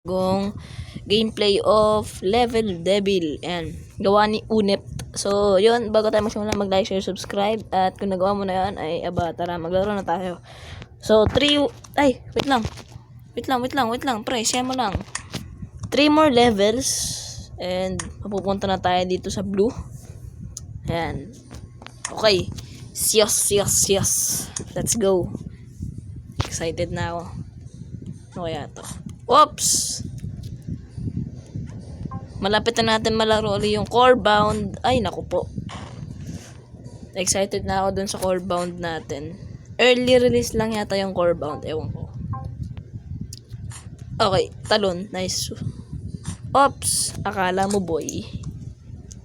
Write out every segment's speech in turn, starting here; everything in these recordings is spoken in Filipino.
Gong gameplay of Level Devil. Ayan, gawa ni Unep. So, yun, bago tayo magsimula, mag-like, share, subscribe. At kung nagawa mo na yan, ay aba, tara, maglaro na tayo. So, 3, ay, wait lang, pre, share mo lang. 3 more levels. And, mapupunta na tayo dito sa blue. Ayan. Okay. Siyos. Let's go. Excited na ako. Ano kaya to? Oops! Malapit na natin malaro ulit yung core bound. Ay, naku po. Excited na ako dun sa core bound natin. Early release lang yata yung core bound. Ewan ko. Okay, talon. Nice. Oops! Akala mo, boy.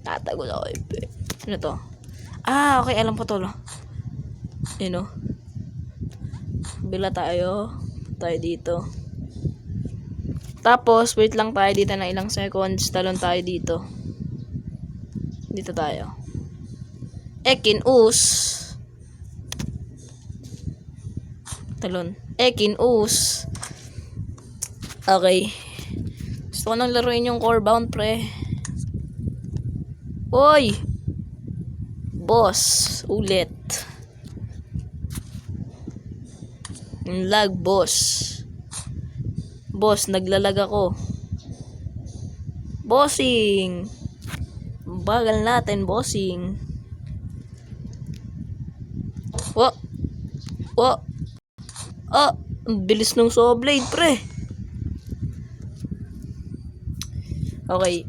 Tatagol ako. Ano to? Ah, okay. Alam ko to. Yun o. Bila tayo. Tayo dito. Tapos, wait lang tayo dito ng ilang seconds. Talon tayo dito. Dito tayo. Ekin us. Talon. Ekin us. Okay. Gusto ko nang laruin yung core bound, pre. Oy! Boss. Ulit. Lag, boss. Boss, naglalag ako. Bossing. Bagal natin, bossing. Oh. Ang bilis ng saw blade, pre. Okay.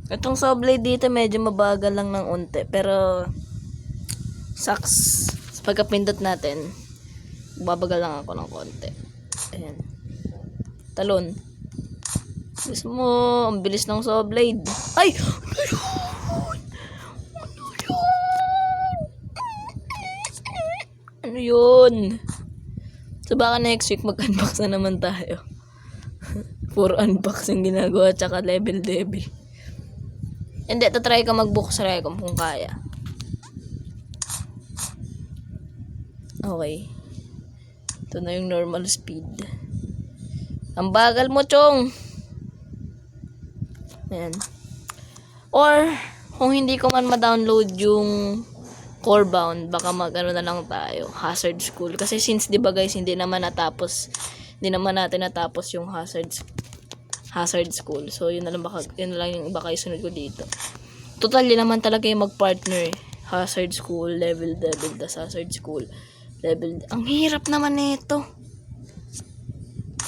Itong saw blade dito medyo mabagal lang ng unti, pero sucks. Sa pagkapindot natin, babagal lang ako ng konti. Ayan. Talon. Bilis mo. Ang bilis ng saw blade. Ay! Ano yun? So baka next week mag-unbox na naman tayo. Puro unboxing ginagawa tsaka level devil. Hindi, tatry ka mag-book sa Recom kung kaya. Okay. Ito na yung normal speed. Ang bagal mo, chong. Ayan. Or, kung hindi ko man ma-download yung core bound, baka mag-ano na lang tayo, Hazard School. Kasi since, di ba guys, hindi naman natin natapos yung Hazard School. So, yun na lang yung iba kayo sunod ko dito. Total, yun naman talaga yung mag-partner. Hazard School, Level Devil, das Hazard School. Ang hirap naman nito.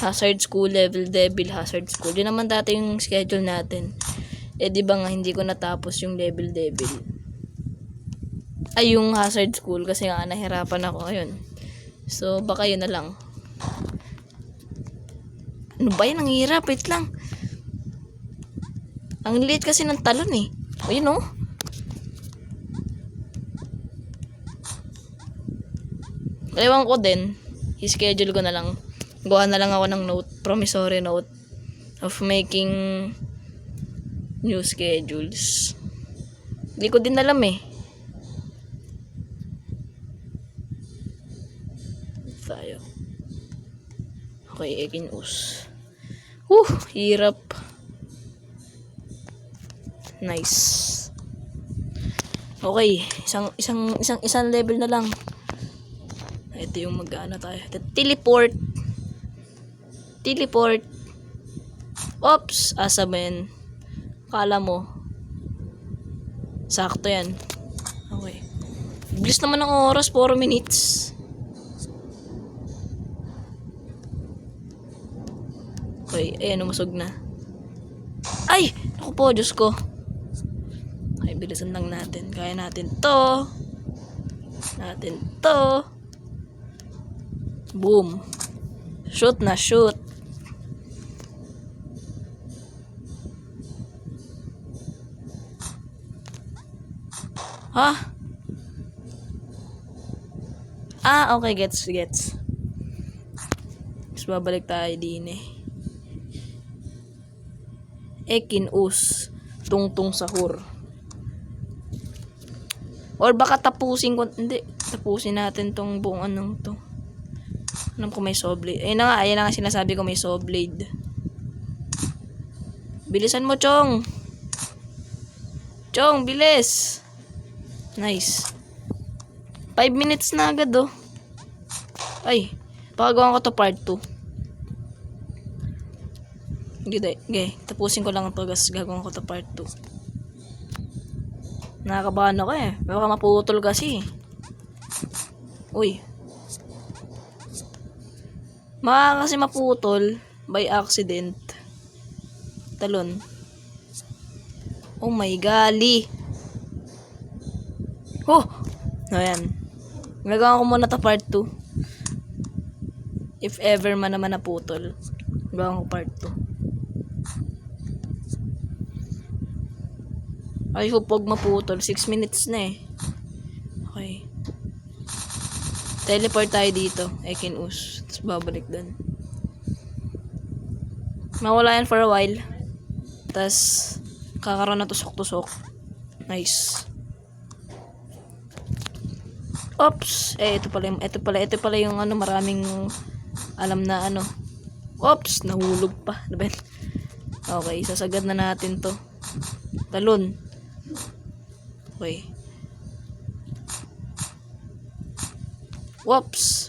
Hazard School, Level Devil, Hazard School. Yun naman dati yung schedule natin. Eh, di ba nga hindi ko natapos yung Level Devil. Ay, yung Hazard School kasi nga nahirapan ako ngayon. So, baka yun na lang. Ano ba yan? Ang hirap. Wait lang. Ang liit kasi ng talon eh. Ayun oh. Ewan ko din, i-schedule ko na lang. Gawa na lang ako ng note, promissory note of making new schedules. Hindi ko din alam eh. Tayo. Okay, Ekin us. Hirap. Nice. Okay, isang level na lang. Ito yung mag-ano tayo. Teleport. Oops. Asaben. Kala mo. Sakto yan. Okay. Bilis naman ng oras. 4 minutes. Okay. Ayan. Umusog na. Ay! Naku po. Diyos ko. Okay. Bilisan lang natin. Kaya natin to. Boom. Shoot na shoot. Ha? Ah, okay. Gets. Mas babalik tayo din eh. Ekin us. Tungtung sahur. Or baka tapusin natin tong buong anong to. Alam ko may saw blade. Ayun na nga sinasabi ko, may saw blade. Bilisan mo, Chong. Chong, bilis. Nice. 5 minutes na agad, oh. Ay, pakagawa ko to part 2. Okay, tapusin ko lang ang gagawin ko to part 2. Nakakabahan ako eh. Baka maputol kasi. Uy. Kasi maputol by accident. Talon. Oh my golly. Oh! Ayan. Gagawa ko muna to part 2. If ever man naman naputol. Gagawa ko part 2. I hope pag maputol. 6 minutes na eh. Okay. Teleport tayo dito. Ekin-us. Tapos babalik dun. Mawala yan for a while. Tapos kakaroon na tusok-tusok. Nice. Oops. Ito pala yung maraming alam na Oops. Nahulog pa. Okay. Sasagad na natin to. Talon. Okay. Whoops.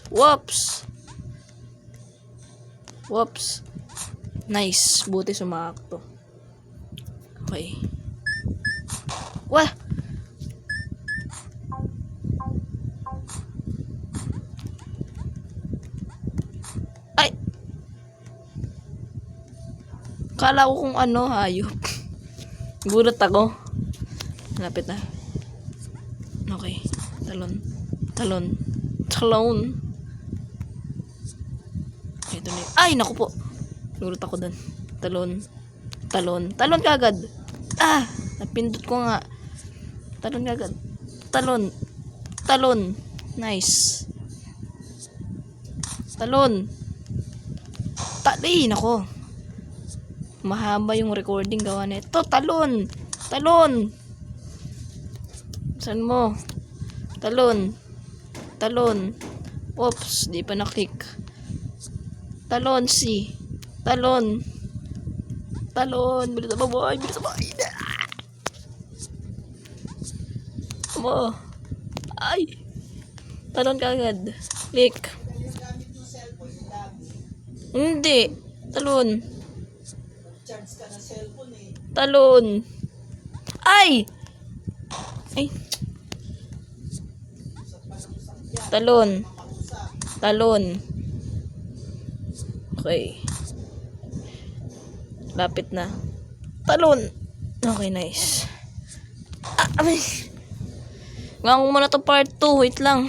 Nice. Buti sumakto. Okay. Wah! Ay! Kala ko kung hayop. Gulat ako. Lapit na. Okay. Talon. Ito na. Ay, naku po. Gulat ako dun. Talon kagad. Napindot ko nga. Talon kagad. Talon. Nice. Talon. Nako. Mahaba yung recording gawa nito. Talon. Saan mo? Talon. Oops, di pa na-click. Talon. Bilis sa baboy. Mo. Ay. Talon kagad. Click. Hindi. Talon. Ay. Talon. Okay. Lapit na. Talon. Okay, nice. Gawin ko muna to part 2. Wait lang.